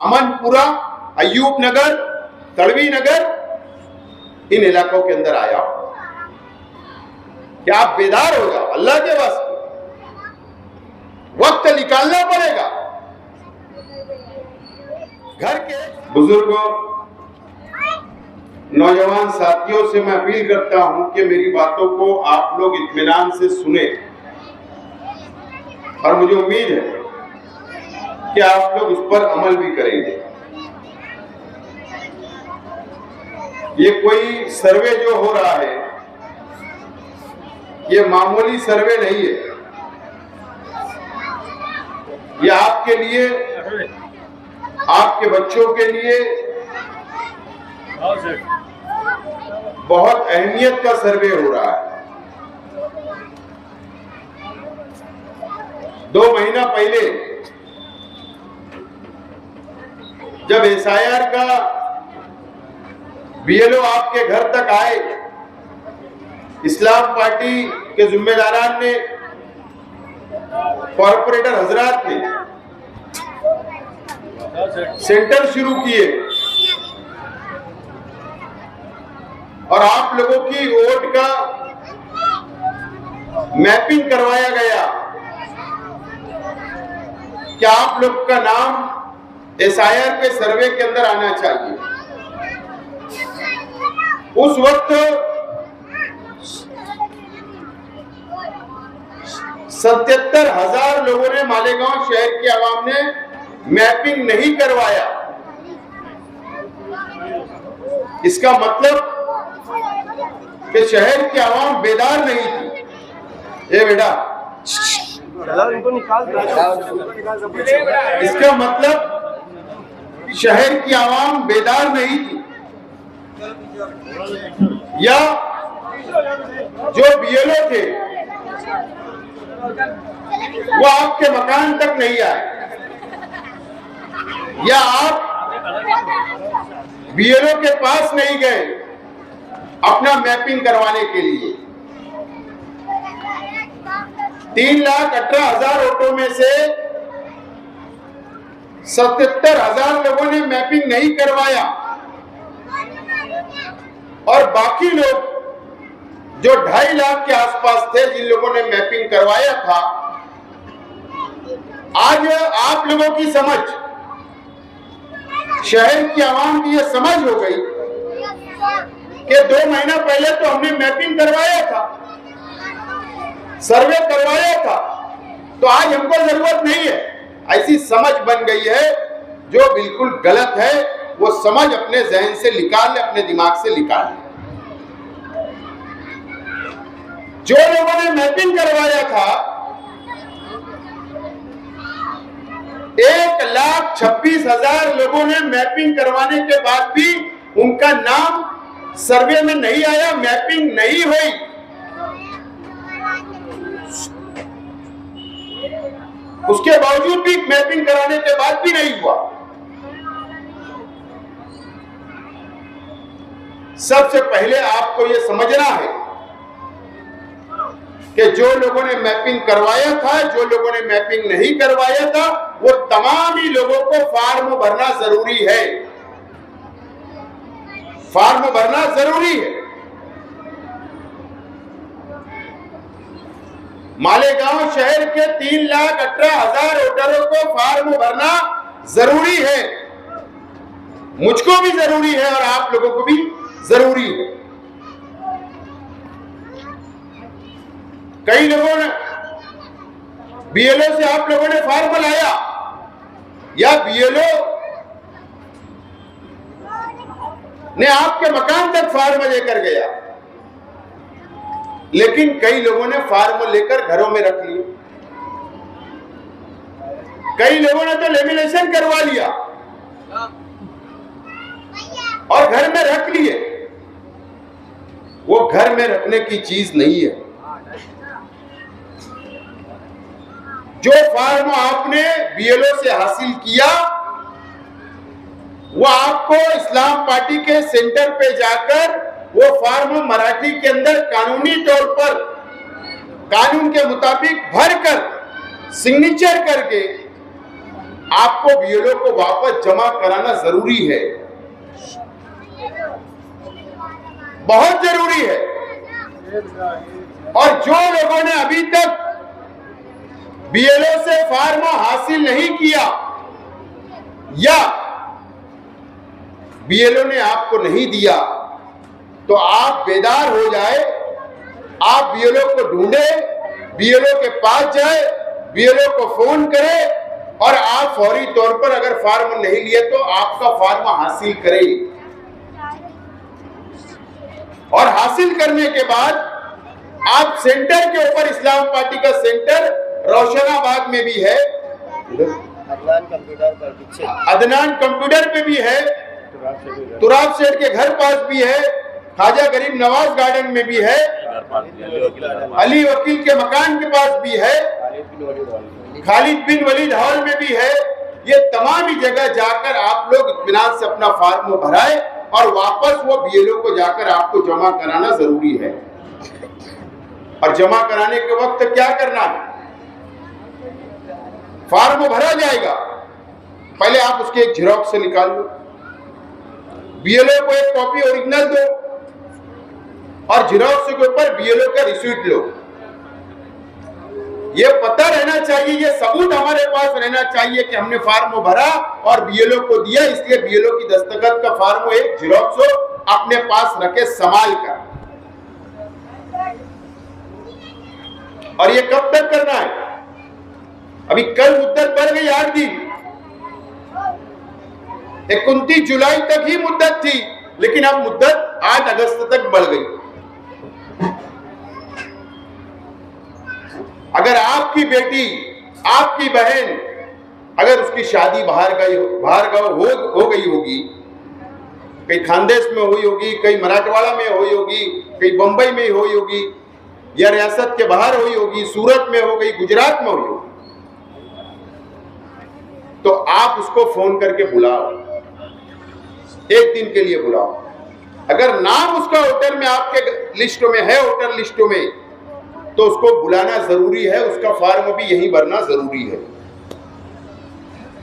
अमनपुरा, अयूब नगर, तड़वी नगर, इन इलाकों के अंदर आया हूं। क्या आप बेदार हो जाओ? अल्लाह के वास्ते वक्त निकालना पड़ेगा। घर के बुजुर्गों, नौजवान साथियों से मैं अपील करता हूं कि मेरी बातों को आप लोग इत्मीनान से सुने, और मुझे उम्मीद है कि आप लोग उस पर अमल भी करेंगे। ये कोई सर्वे जो हो रहा है, ये मामूली सर्वे नहीं है। ये आपके लिए, आपके बच्चों के लिए बहुत अहमियत का सर्वे हो रहा है। 2 महीना पहले जब SIR का BLO आपके घर तक आए, इस्लाम पार्टी के जिम्मेदारान ने, कॉर्पोरेटर हजरात ने सेंटर शुरू किए और आप लोगों की वोट का मैपिंग करवाया गया कि आप लोग का नाम SIR के सर्वे के अंदर आना चाहिए। उस वक्त 77,000 लोगों ने, मालेगांव शहर की आवाम ने मैपिंग नहीं करवाया। इसका मतलब कि शहर की आवाम बेदार नहीं थी। ये बेटा, इसका मतलब शहर की आवाम बेदार नहीं थी, या जो BLO थे वो आपके मकान तक नहीं आए, या आप BLO के पास नहीं गए अपना मैपिंग करवाने के लिए। 3,18,000 वोटों में से 77,000 लोगों ने मैपिंग नहीं करवाया, और बाकी लोग जो 2.5 लाख के आसपास थे, जिन लोगों ने मैपिंग करवाया था, आज आप लोगों की समझ, शहर की आवाम की यह समझ हो गई कि 2 महीना पहले तो हमने मैपिंग करवाया था, सर्वे करवाया था, तो आज हमको जरूरत नहीं है। ऐसी समझ बन गई है जो बिल्कुल गलत है। वो समझ अपने जहन से निकाल ले, अपने दिमाग से निकाल ले। जो लोगों ने मैपिंग करवाया था, 1,26,000 लोगों ने मैपिंग करवाने के बाद भी उनका नाम सर्वे में नहीं आया, मैपिंग नहीं हुई। उसके बावजूद भी, मैपिंग कराने के बाद भी नहीं हुआ। सबसे पहले आपको यह समझना है कि जो लोगों ने मैपिंग करवाया था, जो लोगों ने मैपिंग नहीं करवाया था, वो तमाम ही लोगों को फॉर्म भरना जरूरी है। फॉर्म भरना जरूरी है। मालेगांव शहर के 3,18,000 वोटरों को फॉर्म भरना जरूरी है। मुझको भी जरूरी है और आप लोगों को भी जरूरी है। कई लोगों ने, BLO से आप लोगों ने फॉर्म लाया, या BLO ने आपके मकान तक फॉर्म लेकर गया, लेकिन कई लोगों ने फॉर्म लेकर घरों में रख लिए। कई लोगों ने तो लेमिनेशन करवा लिया और घर में रख लिए। वो घर में रखने की चीज नहीं है। जो फॉर्म आपने BLO से हासिल किया, वो आपको इस्लाम पार्टी के सेंटर पे जाकर वो फॉर्म मराठी के अंदर कानूनी तौर पर, कानून के मुताबिक भरकर, सिग्नेचर करके आपको बीएलओ को वापस जमा कराना जरूरी है, बहुत जरूरी है। और जो लोगों ने अभी तक बीएलओ से फार्म हासिल नहीं किया या बीएलओ ने आपको नहीं दिया, तो आप बेदार हो जाए, आप बीएलओ को ढूंढे, बीएलओ के पास जाए, बीएलओ को फोन करें और आप फौरी तौर पर अगर फार्म नहीं लिए तो आपका फार्म हासिल करें। और हासिल करने के बाद आप सेंटर के ऊपर, इस्लाम पार्टी का सेंटर रोशनाबाद में भी है, अदनान कंप्यूटर पे भी है, तुराब सेठ के घर पास भी है, ख्वाजा गरीब नवाज गार्डन में भी है, अली वकील के मकान के पास भी है, खालिद बिन वलीद हॉल में भी है। ये तमाम ही जगह जाकर आप लोग इत्मीनान से अपना फार्म भराए और वापस वो बीएलओ को जाकर आपको जमा कराना जरूरी है। और जमा कराने के वक्त क्या करना है, फार्म भरा जाएगा, पहले आप उसके एक झेरॉक्स से निकाल लो, बीएलओ को एक कॉपी ओरिजिनल दो और झेरॉक्स के ऊपर बीएलओ का रिसीट लो। ये पता रहना चाहिए, ये सबूत हमारे पास रहना चाहिए कि हमने फार्म भरा और बीएलओ को दिया, इसलिए बीएलओ की दस्तखत का फार्म एक झेरॉक्स हो, अपने पास रखे संभाल कर। और ये कब तक करना है? अभी कल मुद्दत बढ़ गई 8 दिन, 29 जुलाई तक ही मुद्दत थी, लेकिन अब मुद्दत 8 अगस्त तक बढ़ गई। अगर आपकी बेटी, आपकी बहन, अगर उसकी शादी बाहर हो गई होगी, कहीं खानदेश में हुई होगी, कहीं मराठवाड़ा में हुई होगी, कहीं बंबई में हुई होगी, या रियासत के बाहर हुई होगी, सूरत में हो गई, गुजरात में हुई होगी, तो आप उसको फोन करके बुलाओ, एक दिन के लिए बुलाओ। अगर नाम उसका वोटर में आपके लिस्टों में है, वोटर लिस्टों में, तो उसको बुलाना जरूरी है, उसका फॉर्म भी यही भरना जरूरी है।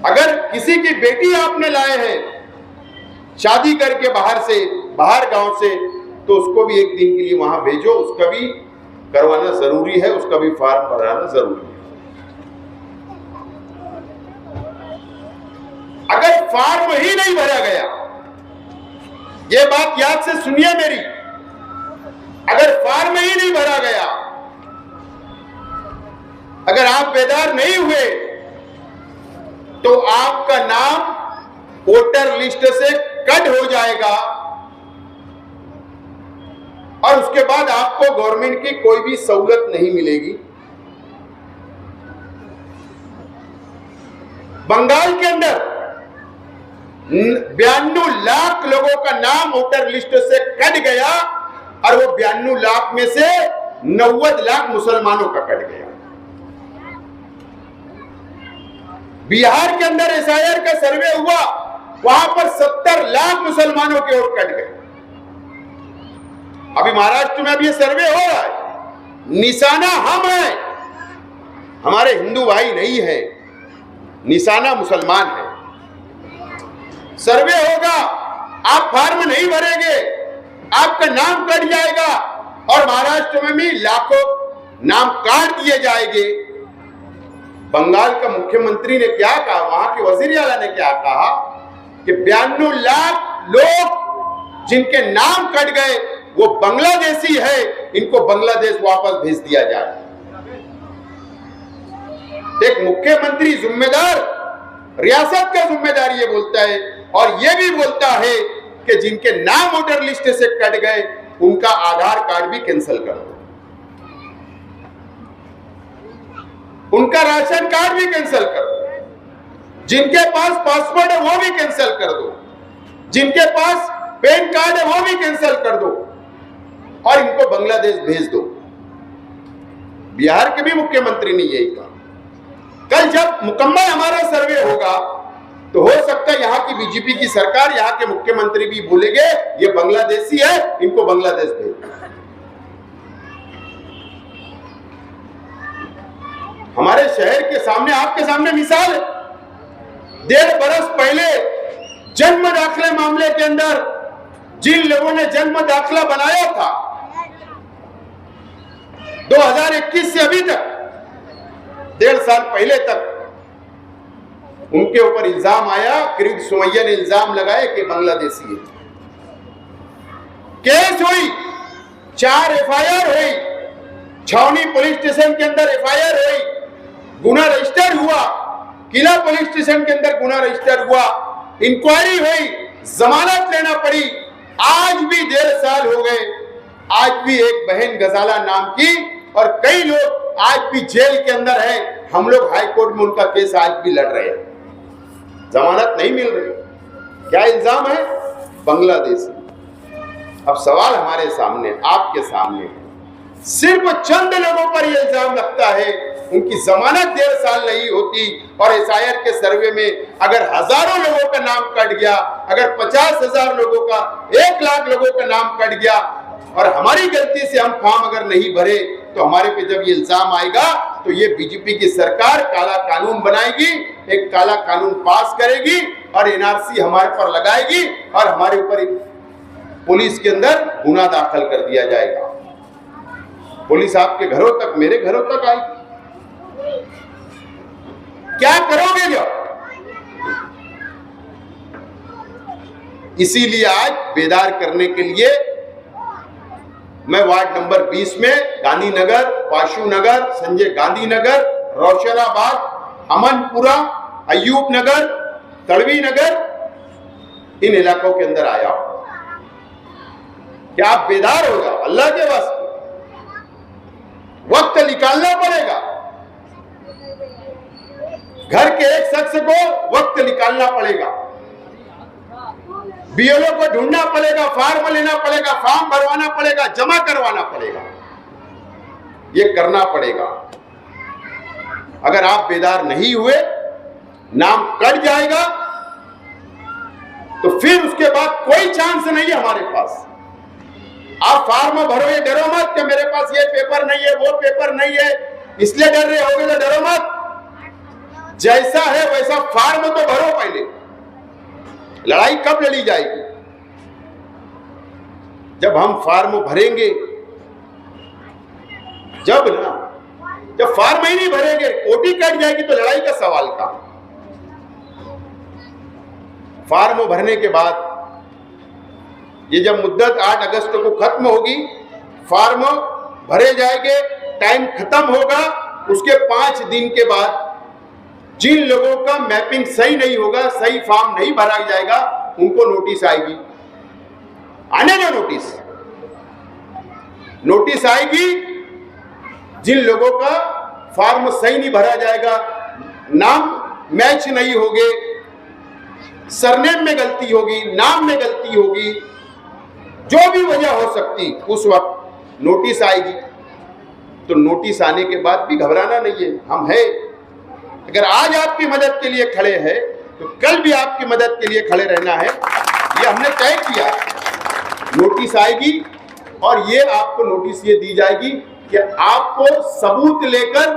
अगर किसी की बेटी आपने लाए हैं शादी करके बाहर गांव से, तो उसको भी एक दिन के लिए वहां भेजो, उसका भी करवाना जरूरी है, उसका भी फॉर्म भराना जरूरी है। अगर फॉर्म ही नहीं भरा गया, ये बात याद से सुनिए मेरी, अगर फॉर्म ही नहीं भरा गया, अगर आप बेदार नहीं हुए, तो आपका नाम वोटर लिस्ट से कट हो जाएगा और उसके बाद आपको गवर्नमेंट की कोई भी सहूलत नहीं मिलेगी। बंगाल के अंदर 92 लाख लोगों का नाम वोटर लिस्ट से कट गया और वो 92 लाख में से 90 लाख मुसलमानों का कट गया। बिहार के अंदर एसआईआर का सर्वे हुआ, वहां पर 70 लाख मुसलमानों के वोट कट गए। अभी महाराष्ट्र में अभी ये सर्वे हो रहा है, निशाना हम हैं, हमारे हिंदू भाई नहीं है, निशाना मुसलमान है। सर्वे होगा, आप फॉर्म नहीं भरेंगे, आपका नाम कट जाएगा और महाराष्ट्र में भी लाखों नाम काट दिए जाएंगे। बंगाल का मुख्यमंत्री ने क्या कहा, वहां के वजीर आला ने क्या कहा कि 92 लाख लोग जिनके नाम कट गए वो बांग्लादेशी है, इनको बांग्लादेश वापस भेज दिया जाए। एक मुख्यमंत्री जिम्मेदार, रियासत का जिम्मेदार ये बोलता है और ये भी बोलता है कि जिनके नाम वोटर लिस्ट से कट गए उनका आधार कार्ड भी कैंसिल कर दो, उनका राशन कार्ड भी कैंसिल कर दो, जिनके पास पासपोर्ट है वो भी कैंसिल कर दो, जिनके पास पैन कार्ड है वो भी कैंसिल कर दो और इनको बांग्लादेश भेज दो। बिहार के भी मुख्यमंत्री ने यही कहा। कल जब मुकम्मल हमारा सर्वे होगा तो हो सकता है यहाँ की बीजेपी की सरकार, यहाँ के मुख्यमंत्री भी बोलेंगे ये बांग्लादेशी है, इनको बांग्लादेश भेज दो। हमारे शहर के सामने, आपके सामने मिसाल है, 1.5 बरस पहले जन्म दाखिले मामले के अंदर जिन लोगों ने जन्म दाखिला बनाया था 2021 से अभी तक 1.5 साल पहले तक उनके ऊपर इल्जाम आया, किरीट सोमैया ने इल्जाम लगाया कि बांग्लादेशी है। केस हुई, 4 एफआईआर हुई, छावनी पुलिस स्टेशन के अंदर एफआईआर हुई, गुना रजिस्टर हुआ, किला पुलिस स्टेशन के अंदर गुना रजिस्टर हुआ, इंक्वायरी हुई, जमानत लेना पड़ी। आज भी 1.5 साल हो गए, आज भी एक बहन गजाला नाम की और कई लोग आज भी जेल के अंदर हैं। हम लोग हाई कोर्ट में उनका केस आज भी लड़ रहे हैं, जमानत नहीं मिल रही। क्या इल्जाम है? बांग्लादेश। अब सवाल हमारे सामने, आपके सामने, सिर्फ चंद लोगों पर यह इल्जाम लगता है, उनकी जमानत 1.5 साल नहीं होती और एसआईआर के सर्वे में अगर हजारों लोगों का नाम कट गया, अगर 50,000 लोगों का, 1 लाख लोगों का नाम कट गया और हमारी गलती से हम फॉर्म अगर नहीं भरे तो हमारे पे जब ये इल्जाम आएगा तो ये बीजेपी की सरकार काला कानून बनाएगी, एक काला कानून पास करेगी और एनआरसी हमारे पर लगाएगी और हमारे ऊपर पुलिस के अंदर गुना दाखिल कर दिया जाएगा। पुलिस आपके घरों तक, मेरे घरों तक आएगी। क्या करोगे जब? इसीलिए आज बेदार करने के लिए मैं वार्ड नंबर 20 में गांधीनगर, पाशु नगर, संजय गांधी नगर, रोशनाबाद, अमनपुरा, अयूब नगर, तड़वी नगर, इन इलाकों के अंदर आया हूं। क्या आप बेदार हो जाओ? अल्लाह के वास्ते वक्त निकालना पड़ेगा। घर के एक शख्स को वक्त निकालना पड़ेगा, बीएलओ को ढूंढना पड़ेगा, फॉर्म लेना पड़ेगा, फॉर्म भरवाना पड़ेगा, जमा करवाना पड़ेगा, ये करना पड़ेगा। अगर आप बेदार नहीं हुए, नाम कट जाएगा तो फिर उसके बाद कोई चांस नहीं है हमारे पास। आप फॉर्म भरो, ये डरो मत कि मेरे पास ये पेपर नहीं है, वो पेपर नहीं है, इसलिए डर रहे होगे तो डरो मत। जैसा है वैसा फॉर्म तो भरो पहले। लड़ाई कब लड़ी जाएगी? जब हम फॉर्म भरेंगे, जब फॉर्म ही नहीं भरेंगे, ओटी कट जाएगी तो लड़ाई का सवाल का। फॉर्म भरने के बाद ये जब मुद्दत 8 अगस्त को खत्म होगी, फॉर्म भरे जाएंगे, टाइम खत्म होगा, उसके 5 दिन के बाद जिन लोगों का मैपिंग सही नहीं होगा, सही फॉर्म नहीं भरा जाएगा, उनको नोटिस आएगी। आने दो नोटिस आएगी। जिन लोगों का फॉर्म सही नहीं भरा जाएगा, नाम मैच नहीं होंगे, सरनेम में गलती होगी, नाम में गलती होगी, जो भी वजह हो सकती, उस वक्त नोटिस आएगी। तो नोटिस आने के बाद भी घबराना नहीं है, हम है। अगर आज आपकी मदद के लिए खड़े हैं तो कल भी आपकी मदद के लिए खड़े रहना है, ये हमने तय किया। नोटिस आएगी और ये आपको नोटिस ये दी जाएगी कि आपको सबूत लेकर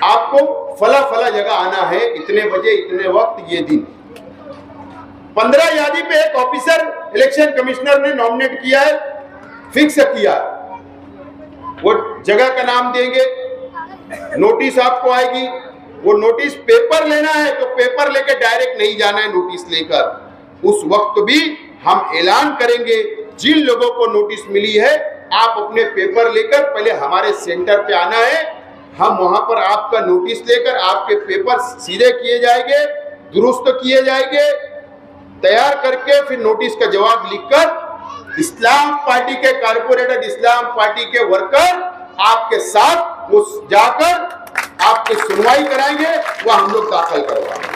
आपको फला फला जगह आना है, इतने बजे, इतने वक्त, ये दिन। 15 यादी पे एक ऑफिसर इलेक्शन कमिश्नर ने नॉमिनेट किया है, फिक्स किया है, वो जगह का नाम देंगे, नोटिस आपको आएगी। वो नोटिस पेपर लेना है तो पेपर लेकर डायरेक्ट नहीं जाना है, नोटिस लेकर। उस वक्त भी हम ऐलान करेंगे, जिन लोगों को नोटिस मिली है, आप अपने पेपर लेकर पहले हमारे सेंटर पे आना है। हम वहां पर आपका नोटिस लेकर आपके पेपर सीधे किए जाएंगे, दुरुस्त किए जाएंगे, तैयार करके फिर नोटिस का जवाब लिखकर इस्लाम पार्टी के कारपोरेटर, इस्लाम पार्टी के वर्कर आपके साथ उस जाकर आपकी सुनवाई कराएंगे, वह हम लोग दाखिल करवाएंगे।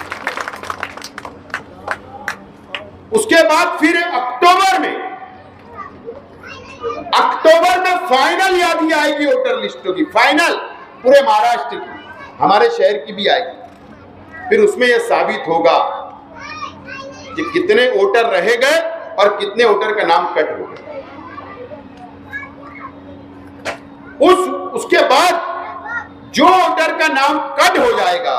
उसके बाद फिर अक्टूबर में फाइनल यादी आएगी वोटर लिस्टों की, फाइनल पूरे महाराष्ट्र की, हमारे शहर की भी आएगी। फिर उसमें यह साबित होगा कि कितने वोटर रह गए और कितने वोटर का नाम कट हो गया। उसके बाद जो वोटर का नाम कट हो जाएगा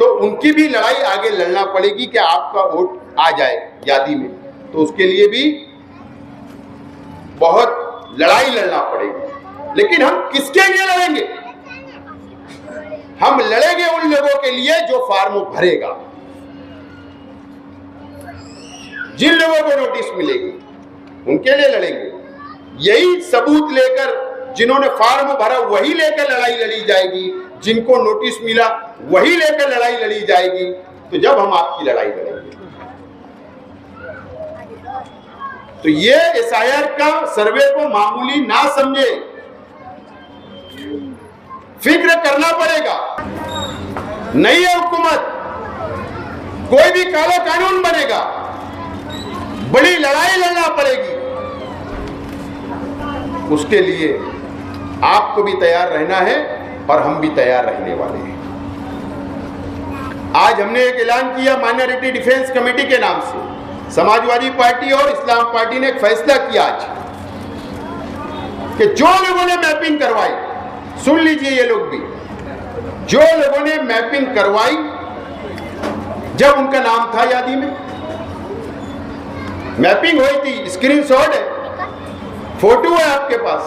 तो उनकी भी लड़ाई आगे लड़ना पड़ेगी कि आपका वोट आ जाए यादी में, तो उसके लिए भी बहुत लड़ाई लड़ना पड़ेगी। लेकिन हम किसके लिए लड़ेंगे? हम लड़ेंगे उन लोगों के लिए जो फॉर्म भरेगा, जिन लोगों को नोटिस मिलेगी उनके लिए लड़ेंगे। यही सबूत लेकर जिन्होंने फॉर्म भरा वही लेकर लड़ाई लड़ी जाएगी, जिनको नोटिस मिला वही लेकर लड़ाई लड़ी जाएगी। तो जब हम आपकी लड़ाई लड़ेंगे, तो ये एसआईआर का सर्वे को मामूली ना समझे, फिक्र करना पड़ेगा। नई हुकूमत, कोई भी काला कानून बनेगा, बड़ी लड़ाई लड़ना पड़ेगी। उसके लिए आपको भी तैयार रहना है और हम भी तैयार रहने वाले हैं। आज हमने एक ऐलान किया माइनॉरिटी डिफेंस कमेटी के नाम से। समाजवादी पार्टी और इस्लाम पार्टी ने एक फैसला किया आज कि जो लोगों ने मैपिंग करवाई, सुन लीजिए ये लोग भी, जो लोगों ने मैपिंग करवाई जब उनका नाम था यादी में, मैपिंग हुई थी, स्क्रीनशॉट है, फोटो है आपके पास,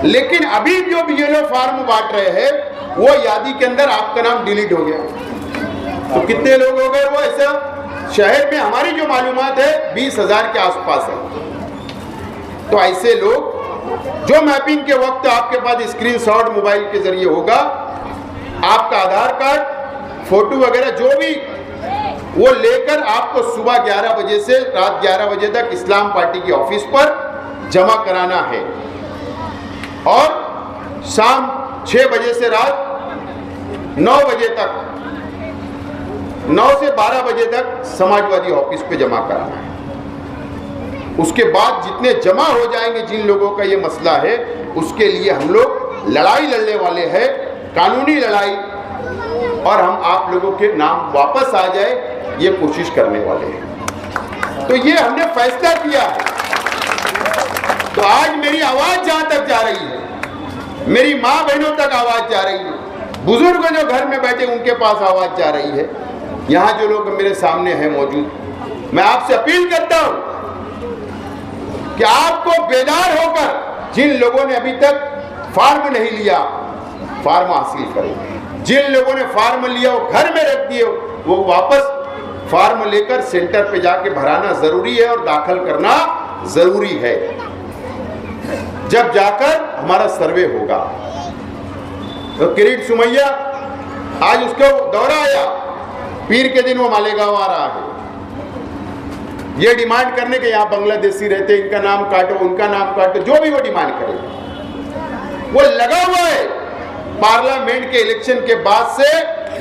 लेकिन अभी जो बीएलओ फॉर्म बांट रहे हैं वो यादी के अंदर आपका नाम डिलीट हो गया। तो कितने लोग हो गए वो? ऐसा शहर में हमारी जो मालूमात है 20,000 के आसपास है। तो ऐसे लोग जो मैपिंग के वक्त आपके पास स्क्रीनशॉट मोबाइल के जरिए होगा, आपका आधार कार्ड, फोटो वगैरह जो भी, वो लेकर आपको सुबह 11 बजे से रात 11 बजे तक इस्लाम पार्टी की ऑफिस पर जमा कराना है और शाम 6 बजे से रात 9 बजे तक, 9 से 12 बजे तक समाजवादी ऑफिस पे जमा कराना है। उसके बाद जितने जमा हो जाएंगे, जिन लोगों का ये मसला है, उसके लिए हम लोग लड़ाई लड़ने वाले हैं, कानूनी लड़ाई, और हम आप लोगों के नाम वापस आ जाए ये कोशिश करने वाले हैं। तो ये हमने फैसला किया है। तो आज मेरी आवाज जहां तक जा रही है, मेरी माँ बहनों तक आवाज जा रही है, बुजुर्ग जो घर में बैठे उनके पास आवाज जा रही है, यहाँ जो लोग मेरे सामने हैं मौजूद, मैं आपसे अपील करता हूं कि आपको बेदार होकर, जिन लोगों ने अभी तक फॉर्म नहीं लिया, फॉर्म हासिल करें। जिन लोगों ने फॉर्म लिया वो घर में रख दिए, वो वापस फॉर्म लेकर सेंटर पे जाके भराना जरूरी है और दाखिल करना जरूरी है, जब जाकर हमारा सर्वे होगा। तो किरीट सुमैया, आज उसका दौरा आया, पीर के दिन वो मालेगांव आ रहा है, ये डिमांड करने के यहाँ बांग्लादेशी रहते, इनका नाम काटो, उनका नाम काटो, जो भी वो डिमांड करे, वो लगा हुआ है। पार्लियामेंट के इलेक्शन के बाद से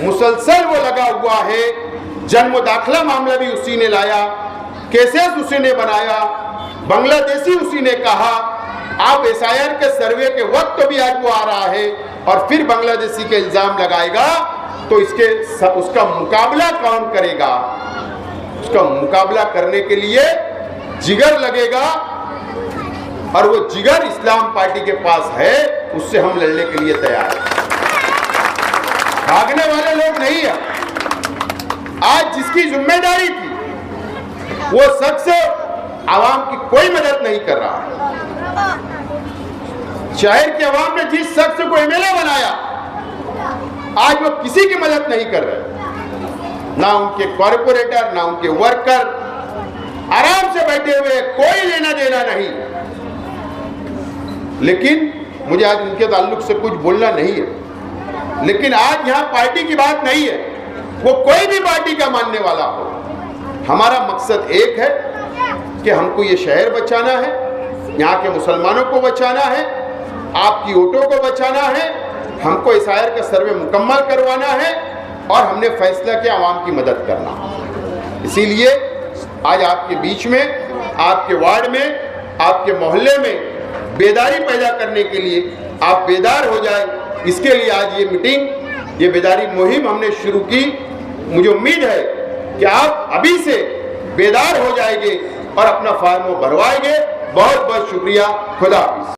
मुसलसल वो लगा हुआ है। जन्म दाखिला मामला भी उसी ने लाया, केसेस उसी ने बनाया, बांग्लादेशी उसी ने कहा। आप एसआईआर के सर्वे के वक्त तो भी आज वो आ रहा है और फिर बांग्लादेशी के इल्जाम लगाएगा, तो उसका मुकाबला कौन करेगा? उसका मुकाबला करने के लिए जिगर लगेगा, और वो जिगर इस्लाम पार्टी के पास है, उससे हम लड़ने के लिए तैयार हैं। भागने वाले लोग नहीं है। आज जिसकी जिम्मेदारी थी वो शख्स आवाम की कोई मदद नहीं कर रहा है। शहर के आवाम ने जिस शख्स को एमएलए बनाया, आज वो किसी की मदद नहीं कर रहे, ना उनके कॉर्पोरेटर, ना उनके वर्कर, आराम से बैठे हुए, कोई लेना देना नहीं। लेकिन मुझे आज उनके ताल्लुक से कुछ बोलना नहीं है। लेकिन आज यहाँ पार्टी की बात नहीं है, वो कोई भी पार्टी का मानने वाला हो, हमारा मकसद एक है कि हमको ये शहर बचाना है, यहाँ के मुसलमानों को बचाना है, आपकी वोटों को बचाना है, हमको एसआईआर का सर्वे मुकम्मल करवाना है, और हमने फैसला किया आवाम की मदद करना। इसीलिए आज आपके बीच में, आपके वार्ड में, आपके मोहल्ले में बेदारी पैदा करने के लिए आप बेदार हो जाए, इसके लिए आज ये मीटिंग, ये बेदारी मुहिम हमने शुरू की। मुझे उम्मीद है कि आप अभी से बेदार हो जाएंगे और अपना फॉर्म भरवाएंगे। बहुत बहुत शुक्रिया। खुदा हाफिज।